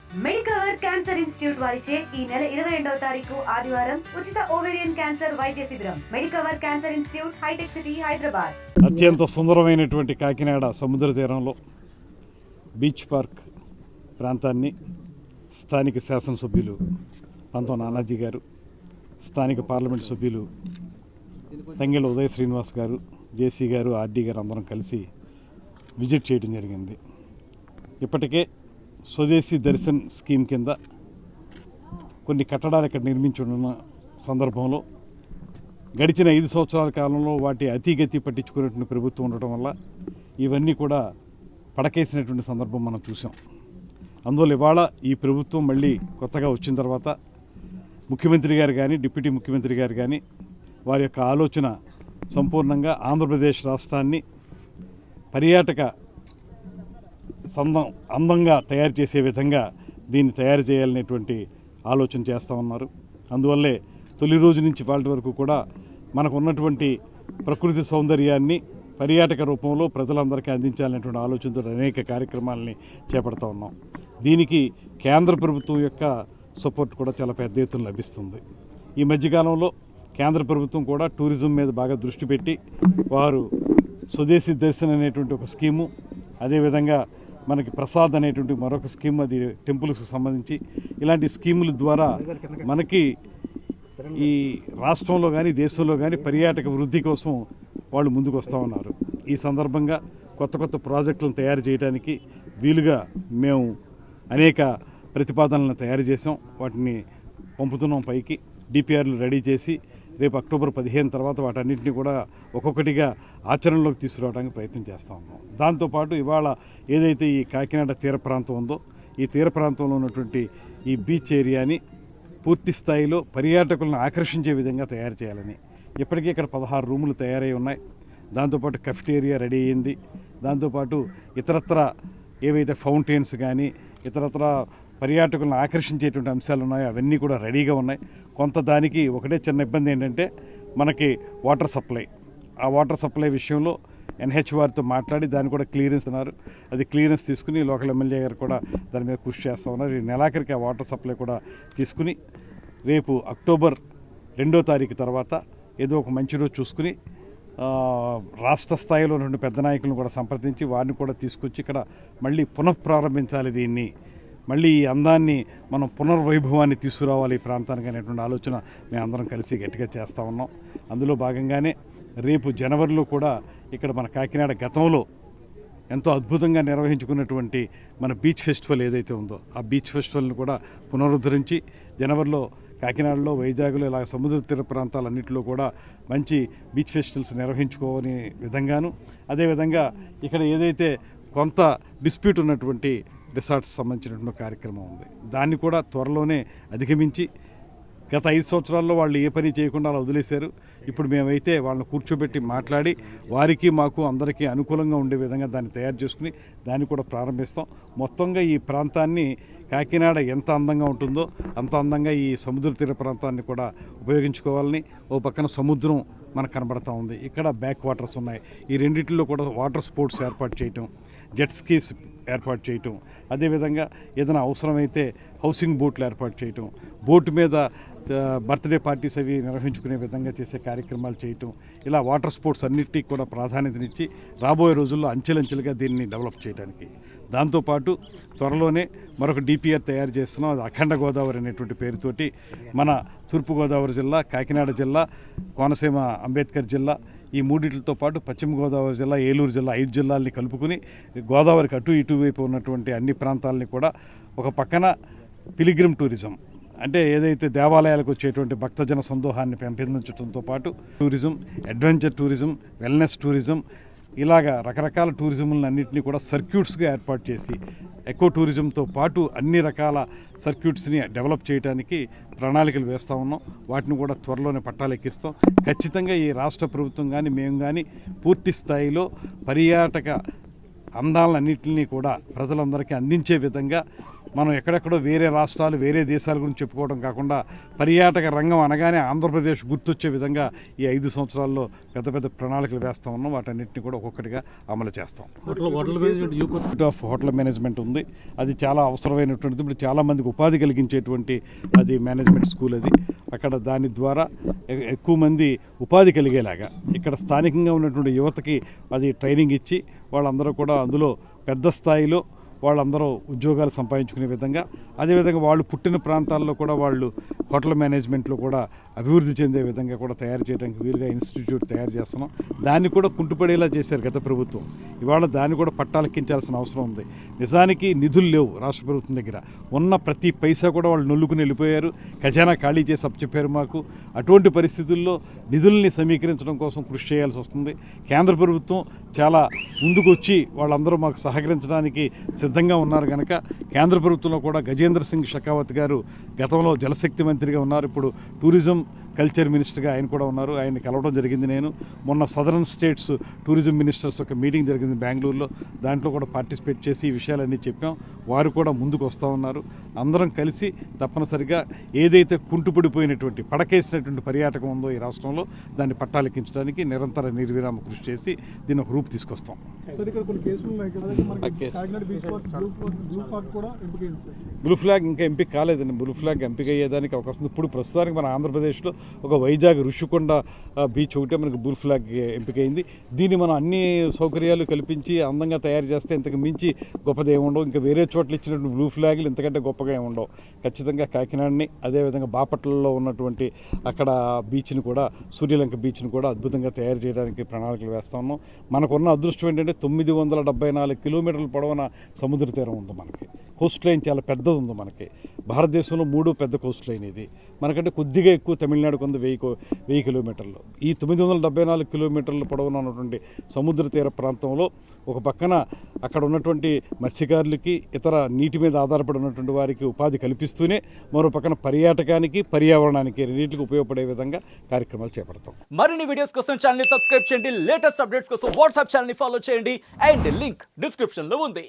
Medicover cancer institute వారిచే ఈ నెల 22వ తారీఖు ఆదివారం ఉచిత ఓవేరియన్ క్యాన్సర్ వైద్య శిబిరం. Medicover cancer institute, Hitech City, Hyderabad. అత్యంత సుందరమైనటువంటి కాకినాడ సముద్ర తీరంలో బీచ్ పార్క్ ప్రాంతాన్ని స్థానిక శాసనసభ్యులు పంతం నానాజీ గారు, స్థానిక పార్లమెంట్ సభ్యులు తంగెళ్ళ ఉదయ్ శ్రీనివాస్ గారు, జేసీ గారు, ఆర్డీ గారు అందరం కలిసి విజిట్ చేయడం జరిగింది. ఇప్పటికే స్వదేశీ దర్శన్ స్కీమ్ కింద కొన్ని కట్టడాలు ఇక్కడ నిర్మించున్న సందర్భంలో గడిచిన 5 సంవత్సరాల కాలంలో వాటి అతిగతి పట్టించుకునేటువంటి ప్రభుత్వం ఉండటం వల్ల ఇవన్నీ కూడా పడకేసినటువంటి సందర్భం మనం చూసాం. అందువల్ల ఇవాళ ఈ ప్రభుత్వం మళ్ళీ కొత్తగా వచ్చిన తర్వాత ముఖ్యమంత్రి గారు కానీ, డిప్యూటీ ముఖ్యమంత్రి గారు కానీ వారి యొక్క ఆలోచన సంపూర్ణంగా ఆంధ్రప్రదేశ్ రాష్ట్రాన్ని పర్యాటక అందంగా తయారు చేసే విధంగా దీన్ని తయారు చేయాలనేటువంటి ఆలోచన చేస్తూ ఉన్నారు. అందువల్లే తొలి రోజు నుంచి వాళ్ళ వరకు కూడా మనకు ఉన్నటువంటి ప్రకృతి సౌందర్యాన్ని పర్యాటక రూపంలో ప్రజలందరికీ అందించాలనేటువంటి ఆలోచనతో అనేక కార్యక్రమాలని చేపడతా ఉన్నాం. దీనికి కేంద్ర ప్రభుత్వం యొక్క సపోర్ట్ కూడా చాలా పెద్ద ఎత్తున లభిస్తుంది. ఈ మధ్యకాలంలో కేంద్ర ప్రభుత్వం కూడా టూరిజం మీద బాగా దృష్టి పెట్టి వారు స్వదేశీ దర్శన్ అనేటువంటి ఒక స్కీము, అదేవిధంగా మనకి ప్రసాద్ అనేటువంటి మరొక స్కీమ్, అది టెంపుల్స్కి సంబంధించి ఇలాంటి స్కీముల ద్వారా మనకి ఈ రాష్ట్రంలో కానీ దేశంలో కానీ పర్యాటక వృద్ధి కోసం వాళ్ళు ముందుకు వస్తూ ఉన్నారు. ఈ సందర్భంగా కొత్త కొత్త ప్రాజెక్టులను తయారు చేయడానికి వీలుగా మేము అనేక ప్రతిపాదనలను తయారు చేసాం. వాటిని పంపుతున్నాం పైకి. డిపిఆర్లు రెడీ చేసి రేపు అక్టోబర్ 15 తర్వాత వాటన్నింటినీ కూడా ఒక్కొక్కటిగా ఆచరణలోకి తీసుకురావడానికి ప్రయత్నం చేస్తూ ఉన్నాం. దాంతోపాటు ఇవాళ ఏదైతే ఈ కాకినాడ తీర ప్రాంతం ఉందో, ఈ తీర ప్రాంతంలో ఉన్నటువంటి ఈ బీచ్ ఏరియాని పూర్తి స్థాయిలో పర్యాటకులను ఆకర్షించే విధంగా తయారు చేయాలని ఇప్పటికీ ఇక్కడ 16 రూములు తయారై ఉన్నాయి. దాంతోపాటు కెఫ్టేరియా రెడీ అయ్యింది. దాంతోపాటు ఇతరత్ర ఏవైతే ఫౌంటైన్స్ కానీ ఇతరత్ర పర్యాటకులను ఆకర్షించేటువంటి అంశాలు ఉన్నాయో అవన్నీ కూడా రెడీగా ఉన్నాయి. కొంత దానికి ఒకటే చిన్న ఇబ్బంది ఏంటంటే మనకి వాటర్ సప్లై. ఆ వాటర్ సప్లై విషయంలో ఎన్హెచ్ వారితో మాట్లాడి దాన్ని కూడా క్లియరెన్స్ అన్నారు. అది క్లియరెన్స్ తీసుకుని లోకల్ ఎమ్మెల్యే గారు కూడా దాని మీద కృషి చేస్తూ ఉన్నారు. ఈ నెలాఖరికి ఆ వాటర్ సప్లై కూడా తీసుకుని రేపు అక్టోబర్ 2వ తారీఖు తర్వాత ఏదో ఒక మంచి రోజు చూసుకుని రాష్ట్ర స్థాయిలో ఉన్న పెద్ద నాయకులను కూడా సంప్రదించి వారిని కూడా తీసుకొచ్చి ఇక్కడ మళ్ళీ పునఃప్రారంభించాలి. దీన్ని మళ్ళీ ఈ అందాన్ని మనం పునర్వైభవాన్ని తీసుకురావాలి ఈ ప్రాంతానికి అనేటువంటి ఆలోచన మేము అందరం కలిసి గట్టిగా చేస్తూ ఉన్నాం. అందులో భాగంగానే రేపు జనవరిలో కూడా ఇక్కడ మన కాకినాడ గతంలో ఎంతో అద్భుతంగా నిర్వహించుకున్నటువంటి మన బీచ్ ఫెస్టివల్ ఏదైతే ఉందో ఆ బీచ్ ఫెస్టివల్ని కూడా పునరుద్ధరించి జనవరిలో కాకినాడలో, వైజాగ్లో ఇలా సముద్ర తీర ప్రాంతాలన్నింటిలో కూడా మంచి బీచ్ ఫెస్టివల్స్ నిర్వహించుకోని విధంగాను, అదేవిధంగా ఇక్కడ ఏదైతే కొంత డిస్ప్యూట్ ఉన్నటువంటి రిసార్ట్స్ సంబంధించినటువంటి కార్యక్రమం ఉంది, దాన్ని కూడా త్వరలోనే అధిగమించి గత 5 సంవత్సరాల్లో వాళ్ళు ఏ పని చేయకుండా అలా వదిలేశారు. ఇప్పుడు మేమైతే వాళ్ళని కూర్చోబెట్టి మాట్లాడి వారికి మాకు అందరికీ అనుకూలంగా ఉండే విధంగా దాన్ని తయారు చేసుకుని దాన్ని కూడా ప్రారంభిస్తాం. మొత్తంగా ఈ ప్రాంతాన్ని కాకినాడ ఎంత అందంగా ఉంటుందో అంత అందంగా ఈ సముద్ర తీర ప్రాంతాన్ని కూడా ఉపయోగించుకోవాలని ఓ పక్కన సముద్రం మనకు కనబడతా ఉంది. ఇక్కడ బ్యాక్ వాటర్స్ ఉన్నాయి. ఈ రెండింటిలో కూడా వాటర్ స్పోర్ట్స్ ఏర్పాటు చేయటం, జెట్ స్కీస్ ఏర్పాటు చేయటం, అదేవిధంగా ఏదైనా అవసరమైతే హౌసింగ్ బోట్లు ఏర్పాటు చేయటం, బోటు మీద బర్త్డే పార్టీస్ అవి నిర్వహించుకునే విధంగా చేసే కార్యక్రమాలు చేయటం, ఇలా వాటర్ స్పోర్ట్స్ అన్నిటికీ కూడా ప్రాధాన్యతనిచ్చి రాబోయే రోజుల్లో అంచెలంచెలుగా దీన్ని డెవలప్ చేయడానికి, దాంతోపాటు త్వరలోనే మరొక డిపిఆర్ తయారు చేస్తున్నాం. అది అఖండ గోదావరి అనేటువంటి పేరుతోటి మన తూర్పుగోదావరి జిల్లా, కాకినాడ జిల్లా, కోనసీమ అంబేద్కర్ జిల్లా, ఈ మూడింటితో పాటు పశ్చిమ గోదావరి జిల్లా, ఏలూరు జిల్లా, 5 జిల్లాల్ని కలుపుకుని గోదావరికి అటు ఇటువైపు ఉన్నటువంటి అన్ని ప్రాంతాలని కూడా ఒక పక్కన పిలిగ్రిమ్ టూరిజం అంటే ఏదైతే దేవాలయాలకు వచ్చేటువంటి భక్తజన సందోహాన్ని పెంపొందించడంతో పాటు tourism, adventure tourism, wellness tourism, ఇలాగా రకరకాల టూరిజంలను అన్నింటినీ కూడా సర్క్యూట్స్గా ఏర్పాటు చేసి ఎకో టూరిజంతో పాటు అన్ని రకాల సర్క్యూట్స్ని డెవలప్ చేయడానికి ప్రణాళికలు వేస్తూ ఉన్నాం. వాటిని కూడా త్వరలోనే పట్టాలు ఎక్కిస్తాం. ఖచ్చితంగా ఈ రాష్ట్ర ప్రభుత్వం కానీ మేము కానీ పూర్తి స్థాయిలో పర్యాటక అందాలన్నింటినీ కూడా ప్రజలందరికీ అందించే విధంగా మనం ఎక్కడెక్కడో వేరే రాష్ట్రాలు వేరే దేశాల గురించి చెప్పుకోవడం కాకుండా పర్యాటక రంగం అనగానే ఆంధ్రప్రదేశ్ గుర్తొచ్చే విధంగా ఈ 5 సంవత్సరాల్లో పెద్ద పెద్ద ప్రణాళికలు వేస్తూ ఉన్నాం. వాటన్నిటిని కూడా ఒక్కొక్కటిగా అమలు చేస్తాం. హోటల్ మేనేజ్మెంట్ ఉంది, అది చాలా అవసరమైనటువంటిది. ఇప్పుడు చాలామందికి ఉపాధి కలిగించేటువంటి అది మేనేజ్మెంట్ స్కూల్ అది. అక్కడ దాని ద్వారా ఎక్కువ మంది ఉపాధి కలిగేలాగా ఇక్కడ స్థానికంగా ఉన్నటువంటి యువతకి అది ట్రైనింగ్ ఇచ్చి వాళ్ళందరూ కూడా అందులో పెద్ద స్థాయిలో వాళ్ళందరూ ఉద్యోగాలు సంపాదించుకునే విధంగా, అదేవిధంగా వాళ్ళు పుట్టిన ప్రాంతాల్లో కూడా వాళ్ళు హోటల్ మేనేజ్మెంట్లో కూడా అభివృద్ధి చెందే విధంగా కూడా తయారు చేయడానికి వీలుగా ఇన్స్టిట్యూట్ తయారు చేస్తున్నాం. దాన్ని కూడా కుంటుపడేలా చేశారు గత ప్రభుత్వం. ఇవాళ దాన్ని కూడా పట్టాలెక్కించాల్సిన అవసరం ఉంది. నిజానికి నిధులు లేవు రాష్ట్ర ప్రభుత్వం దగ్గర. ఉన్న ప్రతి పైసా కూడా వాళ్ళు నొల్లుకుని వెళ్ళిపోయారు, ఖజానా ఖాళీ చేసి అప్పచెప్పారు మాకు. అటువంటి పరిస్థితుల్లో నిధుల్ని సమీకరించడం కోసం కృషి చేయాల్సి వస్తుంది. కేంద్ర ప్రభుత్వం చాలా ముందుకు వచ్చి వాళ్ళందరూ మాకు సహకరించడానికి సిద్ధంగా ఉన్నారు కనుక కేంద్ర ప్రభుత్వంలో కూడా గజేంద్ర సింగ్ షెకావత్ గారు గతంలో జలశక్తి మంత్రిగా ఉన్నారు, ఇప్పుడు టూరిజం కల్చర్ మినిస్టర్గా ఆయన కూడా ఉన్నారు. ఆయన్ని కలవడం జరిగింది. నేను మొన్న సదరన్ స్టేట్స్ టూరిజం మినిస్టర్స్ ఒక మీటింగ్ జరిగింది బెంగళూరులో, దాంట్లో కూడా పార్టిసిపేట్ చేసి ఈ విషయాలన్నీ చెప్పాం. వారు కూడా ముందుకు వస్తూ ఉన్నారు. అందరం కలిసి తప్పనిసరిగా ఏదైతే కుంటుపడిపోయినటువంటి పడకేసినటువంటి పర్యాటకం ఉందో ఈ రాష్ట్రంలో దాన్ని పట్టాలెక్కించడానికి నిరంతర నిర్విరామ కృషి చేసి దీన్ని ఒక రూపు తీసుకొస్తాం. బ్లూ ఫ్లాగ్ ఇంకా ఎంపిక కాలేదండి. బ్లూ ఫ్లాగ్ ఎంపిక అయ్యేదానికి అవకాశం ఉంది. ఇప్పుడు ప్రస్తుతానికి మన ఆంధ్రప్రదేశ్లో ఒక వైజాగ్ ఋషికొండ బీచ్ ఒకటే మనకి బ్లూ ఫ్లాగ్ ఎంపికైంది. దీన్ని మనం అన్ని సౌకర్యాలు కల్పించి అందంగా తయారు చేస్తే ఇంతకు మించి గొప్పది ఏముండవు. ఇంకా వేరే చోట్ల ఇచ్చినటువంటి బ్లూ ఫ్లాగ్లు ఇంతకంటే గొప్పగా ఏముండవు. ఖచ్చితంగా కాకినాడని, అదేవిధంగా బాపట్లలో ఉన్నటువంటి అక్కడ బీచ్ని కూడా, సూర్యలంక బీచ్ని కూడా అద్భుతంగా తయారు చేయడానికి ప్రణాళికలు వేస్తా ఉన్నాం. మనకున్న అదృష్టం ఏంటంటే 974 కిలోమీటర్ల పొడవున సముద్ర తీరం ఉంది. మనకి కోస్ట్ లైన్ చాలా పెద్దది ఉంది. మనకి భారతదేశంలో 3 పెద్ద కోస్ట్ లైన్ ఇది. మనకంటే కొద్దిగా ఎక్కువ తమిళనాడుకు ఉంది 1000 కిలోమీటర్లు. ఈ 974 కిలోమీటర్ల పొడవున ఉన్నటువంటి సముద్ర తీర ప్రాంతంలో ఒక పక్కన అక్కడ ఉన్నటువంటి మత్స్యకారులకి, ఇతర నీటి మీద ఆధారపడి ఉన్నటువంటి వారికి ఉపాధి కల్పిస్తూనే మరో పక్కన పర్యాటకానికి, పర్యావరణానికి రెండింటికి ఉపయోగపడే విధంగా కార్యక్రమాలు చేపడతాం. మరిన్ని వీడియోస్ కోసం ఛానల్ ని సబ్స్క్రైబ్ చేయండి, లేటెస్ట్ అప్డేట్స్ కోసం వాట్సాప్ ఛానల్ ని ఫాలో చేయండి అండ్ లింక్ డిస్క్రిప్షన్ లో ఉంది.